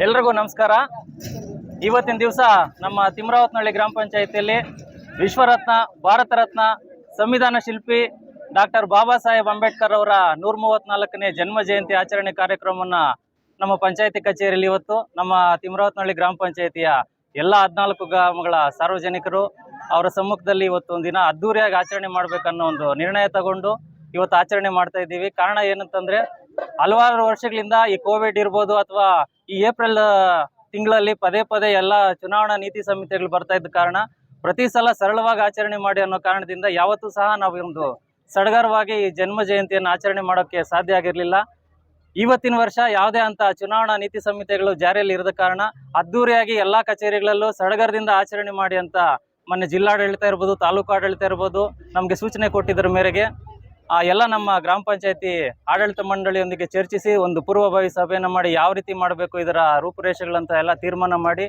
ಎಲ್ರಿಗೂ ನಮಸ್ಕಾರ. ಇವತ್ತಿನ ದಿವಸ ನಮ್ಮ ತಿಮ್ರಾವತ್ನಹಳ್ಳಿ ಗ್ರಾಮ ಪಂಚಾಯಿತಿಯಲ್ಲಿ ವಿಶ್ವರತ್ನ, ಭಾರತ ರತ್ನ, ಸಂವಿಧಾನ ಶಿಲ್ಪಿ ಡಾಕ್ಟರ್ ಬಾಬಾ ಸಾಹೇಬ್ ಅಂಬೇಡ್ಕರ್ ಅವರ 134ನೇ ಜನ್ಮ ಜಯಂತಿ ಆಚರಣೆ ಕಾರ್ಯಕ್ರಮವನ್ನು ನಮ್ಮ ಪಂಚಾಯಿತಿ ಕಚೇರಿಯಲ್ಲಿ ಇವತ್ತು ನಮ್ಮ ತಿಮ್ರಾವತ್ನಹಳ್ಳಿ ಗ್ರಾಮ ಪಂಚಾಯಿತಿಯ ಎಲ್ಲ 14 ಗ್ರಾಮಗಳ ಸಾರ್ವಜನಿಕರು ಅವರ ಸಮ್ಮುಖದಲ್ಲಿ ಇವತ್ತು ಒಂದು ದಿನ ಅದ್ದೂರಿಯಾಗಿ ಆಚರಣೆ ಮಾಡಬೇಕನ್ನೋ ಒಂದು ನಿರ್ಣಯ ತಗೊಂಡು ಇವತ್ತು ಆಚರಣೆ ಮಾಡ್ತಾ ಇದ್ದೀವಿ. ಕಾರಣ ಏನಂತಂದ್ರೆ, ಹಲವಾರು ವರ್ಷಗಳಿಂದ ಈ ಕೋವಿಡ್ ಇರ್ಬೋದು ಅಥವಾ ಈ ಏಪ್ರಿಲ್ ತಿಂಗಳಲ್ಲಿ ಪದೇ ಪದೇ ಎಲ್ಲ ಚುನಾವಣಾ ನೀತಿ ಸಂಹಿತೆಗಳು ಬರ್ತಾ ಇದ್ದ ಕಾರಣ ಪ್ರತಿ ಸಲ ಸರಳವಾಗಿ ಆಚರಣೆ ಮಾಡಿ ಅನ್ನೋ ಕಾರಣದಿಂದ ಯಾವತ್ತೂ ಸಹ ನಾವು ಒಂದು ಸಡಗರವಾಗಿ ಈ ಜನ್ಮ ಜಯಂತಿಯನ್ನು ಆಚರಣೆ ಮಾಡೋಕ್ಕೆ ಸಾಧ್ಯ ಆಗಿರಲಿಲ್ಲ. ಇವತ್ತಿನ ವರ್ಷ ಯಾವುದೇ ಅಂತ ಚುನಾವಣಾ ನೀತಿ ಸಂಹಿತೆಗಳು ಜಾರಿಯಲ್ಲಿ ಇರದ ಕಾರಣ ಅದ್ದೂರಿಯಾಗಿ ಎಲ್ಲ ಕಚೇರಿಗಳಲ್ಲೂ ಸಡಗರದಿಂದ ಆಚರಣೆ ಮಾಡಿ ಅಂತ ಮೊನ್ನೆ ಜಿಲ್ಲಾಡಳಿತ ಇರ್ಬೋದು, ತಾಲೂಕು ಆಡಳಿತ ಇರ್ಬೋದು ನಮಗೆ ಸೂಚನೆ ಕೊಟ್ಟಿದ್ದರ ಮೇರೆಗೆ ಎಲ್ಲ ನಮ್ಮ ಗ್ರಾಮ ಪಂಚಾಯತಿ ಆಡಳಿತ ಮಂಡಳಿಯೊಂದಿಗೆ ಚರ್ಚಿಸಿ ಒಂದು ಪೂರ್ವಭಾವಿ ಸಭೆಯನ್ನು ಮಾಡಿ ಯಾವ ರೀತಿ ಮಾಡಬೇಕು ಇದರ ರೂಪುರೇಷೆಗಳಂತ ಎಲ್ಲ ತೀರ್ಮಾನ ಮಾಡಿ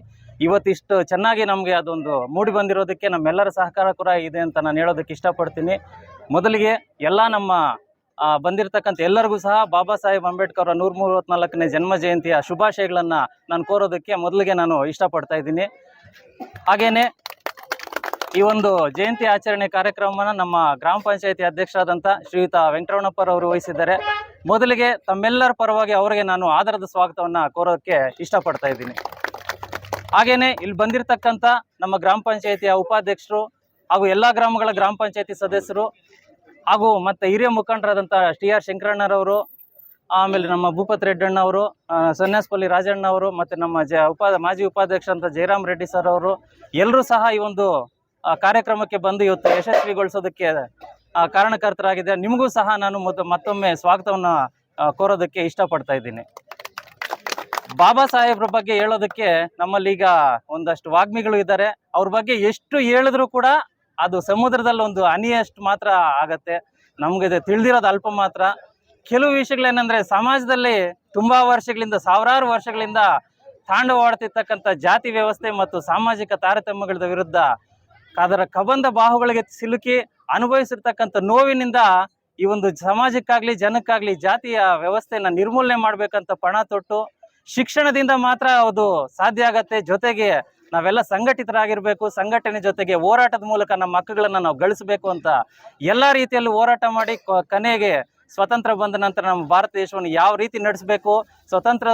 ಇವತ್ತಿಷ್ಟು ಚೆನ್ನಾಗಿ ನಮಗೆ ಅದೊಂದು ಮೂಡಿ ಬಂದಿರೋದಕ್ಕೆ ನಮ್ಮೆಲ್ಲರ ಸಹಕಾರ ಕೂಡ ಇದೆ ಅಂತ ನಾನು ಹೇಳೋದಕ್ಕೆ ಇಷ್ಟಪಡ್ತೀನಿ. ಮೊದಲಿಗೆ ಎಲ್ಲ ನಮ್ಮ ಬಂದಿರತಕ್ಕಂಥ ಎಲ್ಲರಿಗೂ ಸಹ ಬಾಬಾ ಸಾಹೇಬ್ ಅಂಬೇಡ್ಕರ್ 134ನೇ ಜನ್ಮ ಜಯಂತಿಯ ಶುಭಾಶಯಗಳನ್ನು ನಾನು ಕೋರೋದಕ್ಕೆ ಮೊದಲಿಗೆ ನಾನು ಇಷ್ಟಪಡ್ತಾ ಇದ್ದೀನಿ. ಹಾಗೇನೆ ಈ ಒಂದು ಜಯಂತಿ ಆಚರಣೆ ಕಾರ್ಯಕ್ರಮವನ್ನು ನಮ್ಮ ಗ್ರಾಮ ಪಂಚಾಯತಿ ಅಧ್ಯಕ್ಷರಾದಂಥ ಶ್ರೀಯುತ ವೆಂಕಟರಮಣಪ್ಪರವರು ವಹಿಸಿದ್ದಾರೆ. ಮೊದಲಿಗೆ ತಮ್ಮೆಲ್ಲರ ಪರವಾಗಿ ಅವರಿಗೆ ನಾನು ಆದರದ ಸ್ವಾಗತವನ್ನು ಕೋರೋಕ್ಕೆ ಇಷ್ಟಪಡ್ತಾ ಇದ್ದೀನಿ. ಹಾಗೇನೆ ಇಲ್ಲಿ ಬಂದಿರತಕ್ಕಂಥ ನಮ್ಮ ಗ್ರಾಮ ಪಂಚಾಯತಿಯ ಉಪಾಧ್ಯಕ್ಷರು ಹಾಗೂ ಎಲ್ಲ ಗ್ರಾಮಗಳ ಗ್ರಾಮ ಪಂಚಾಯತಿ ಸದಸ್ಯರು ಹಾಗೂ ಮತ್ತು ಹಿರಿಯ ಮುಖಂಡರಾದಂಥ TR ಶಂಕರಣ್ಣರವರು, ಆಮೇಲೆ ನಮ್ಮ ಭೂಪತ್ ರೆಡ್ಡಣ್ಣ ಅವರು, ಸನ್ಯಾಸಪಲ್ಲಿ ರಾಜಣ್ಣ ಅವರು ಮತ್ತು ನಮ್ಮ ಮಾಜಿ ಉಪಾಧ್ಯಕ್ಷ ಅಂತ ಜಯರಾಮ್ ರೆಡ್ಡಿ ಸರ್ ಅವರು ಎಲ್ಲರೂ ಸಹ ಈ ಒಂದು ಕಾರ್ಯಕ್ರಮಕ್ಕೆ ಬಂದು ಇವತ್ತು ಯಶಸ್ವಿಗೊಳಿಸೋದಕ್ಕೆ ಕಾರಣಕರ್ತರಾಗಿದೆ. ನಿಮಗೂ ಸಹ ನಾನು ಮತ್ತೊಮ್ಮೆ ಸ್ವಾಗತವನ್ನು ಕೋರೋದಕ್ಕೆ ಇಷ್ಟಪಡ್ತಾ ಇದ್ದೀನಿ. ಬಾಬಾ ಸಾಹೇಬ್ರ ಬಗ್ಗೆ ಹೇಳೋದಕ್ಕೆ ನಮ್ಮಲ್ಲಿ ಈಗ ಒಂದಷ್ಟು ವಾಗ್ಮಿಗಳು ಇದ್ದಾರೆ. ಅವ್ರ ಬಗ್ಗೆ ಎಷ್ಟು ಹೇಳಿದ್ರು ಕೂಡ ಅದು ಸಮುದ್ರದಲ್ಲಿ ಒಂದು ಹನಿಯಷ್ಟು ಮಾತ್ರ ಆಗತ್ತೆ. ನಮ್ಗೆ ತಿಳಿದಿರೋದು ಅಲ್ಪ ಮಾತ್ರ. ಕೆಲವು ವಿಷಯಗಳೇನೆಂದರೆ, ಸಮಾಜದಲ್ಲಿ ತುಂಬಾ ವರ್ಷಗಳಿಂದ, ಸಾವಿರಾರು ವರ್ಷಗಳಿಂದ ತಾಂಡವಾಡ್ತಿರ್ತಕ್ಕಂಥ ಜಾತಿ ವ್ಯವಸ್ಥೆ ಮತ್ತು ಸಾಮಾಜಿಕ ತಾರತಮ್ಯಗಳ ವಿರುದ್ಧ ಅದರ ಕಬಂಧ ಬಾಹುಗಳಿಗೆ ಸಿಲುಕಿ ಅನುಭವಿಸಿರ್ತಕ್ಕಂಥ ನೋವಿನಿಂದ ಈ ಒಂದು ಸಮಾಜಕ್ಕಾಗ್ಲಿ ಜನಕ್ಕಾಗ್ಲಿ ಜಾತಿಯ ವ್ಯವಸ್ಥೆಯನ್ನು ನಿರ್ಮೂಲನೆ ಮಾಡ್ಬೇಕಂತ ಪಣ ತೊಟ್ಟು ಶಿಕ್ಷಣದಿಂದ ಮಾತ್ರ ಅದು ಸಾಧ್ಯ ಆಗತ್ತೆ. ಜೊತೆಗೆ ನಾವೆಲ್ಲ ಸಂಘಟಿತರಾಗಿರ್ಬೇಕು, ಸಂಘಟನೆ ಜೊತೆಗೆ ಹೋರಾಟದ ಮೂಲಕ ನಮ್ಮ ಹಕ್ಕುಗಳನ್ನು ನಾವು ಗಳಿಸಬೇಕು ಅಂತ ಎಲ್ಲ ರೀತಿಯಲ್ಲೂ ಹೋರಾಟ ಮಾಡಿ ಕೊನೆಗೆ ಸ್ವತಂತ್ರ ಬಂದ ನಂತರ ನಮ್ಮ ಭಾರತ ದೇಶವನ್ನು ಯಾವ ರೀತಿ ನಡೆಸಬೇಕು, ಸ್ವತಂತ್ರ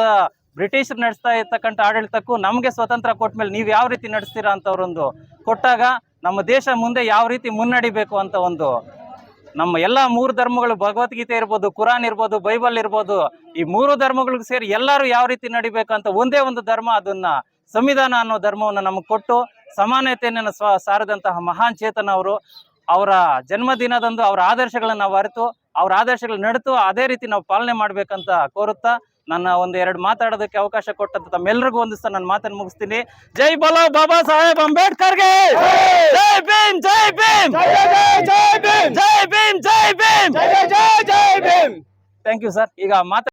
ಬ್ರಿಟಿಷರು ನಡೆಸ್ತಾ ಇರ್ತಕ್ಕಂಥ ಆಡಳಿತಕ್ಕೂ ನಮಗೆ ಸ್ವತಂತ್ರ ಕೊಟ್ಟ ಮೇಲೆ ನೀವು ಯಾವ ರೀತಿ ನಡೆಸ್ತೀರಾ ಅಂತ ಅವರೊಂದು ಕೊಟ್ಟಾಗ ನಮ್ಮ ದೇಶ ಮುಂದೆ ಯಾವ ರೀತಿ ಮುನ್ನಡಿಬೇಕು ಅಂತ ಒಂದು ನಮ್ಮ ಎಲ್ಲ 3 ಧರ್ಮಗಳು, ಭಗವದ್ಗೀತೆ ಇರ್ಬೋದು, ಕುರಾನ್ ಇರ್ಬೋದು, ಬೈಬಲ್ ಇರ್ಬೋದು, ಈ 3 ಧರ್ಮಗಳಿಗೆ ಸೇರಿ ಎಲ್ಲರೂ ಯಾವ ರೀತಿ ನಡಿಬೇಕು ಅಂತ ಒಂದೇ ಒಂದು ಧರ್ಮ, ಅದನ್ನ ಸಂವಿಧಾನ ಅನ್ನೋ ಧರ್ಮವನ್ನು ನಮಗೆ ಕೊಟ್ಟು ಸಮಾನತೆಯನ್ನು ಸಾರದಂತಹ ಮಹಾನ್ ಚೇತನ ಅವರು. ಅವರ ಜನ್ಮದಿನದಂದು ಅವರ ಆದರ್ಶಗಳನ್ನು ನಾವು ಅರಿತು ಅವ್ರ ಆದರ್ಶಗಳು ನಡೆದು ಅದೇ ರೀತಿ ನಾವು ಪಾಲನೆ ಮಾಡ್ಬೇಕಂತ ಕೋರುತ್ತಾ ನನ್ನ ಒಂದು 2 ಮಾತಾಡೋದಕ್ಕೆ ಅವಕಾಶ ಕೊಟ್ಟಂತ ತಮ್ಮೆಲ್ಲರಿಗೂ ಒಂದಿಸ್ತಾ ನನ್ನ ಮಾತನ್ನು ಮುಗಿಸ್ತೀನಿ. ಜೈ ಬೋಲೋ ಬಾಬಾ ಸಾಹೇಬ್ ಅಂಬೇಡ್ಕರ್ಗೆ! ಜೈ ಭೀಮ್, ಜೈ ಭೀಮ್, ಜೈ ಭೀಮ್, ಜೈ ಭೀಮ್, ಜೈ ಭೀಮ್, ಜೈ ಭೀಮ್. Thank you sir. ಈಗ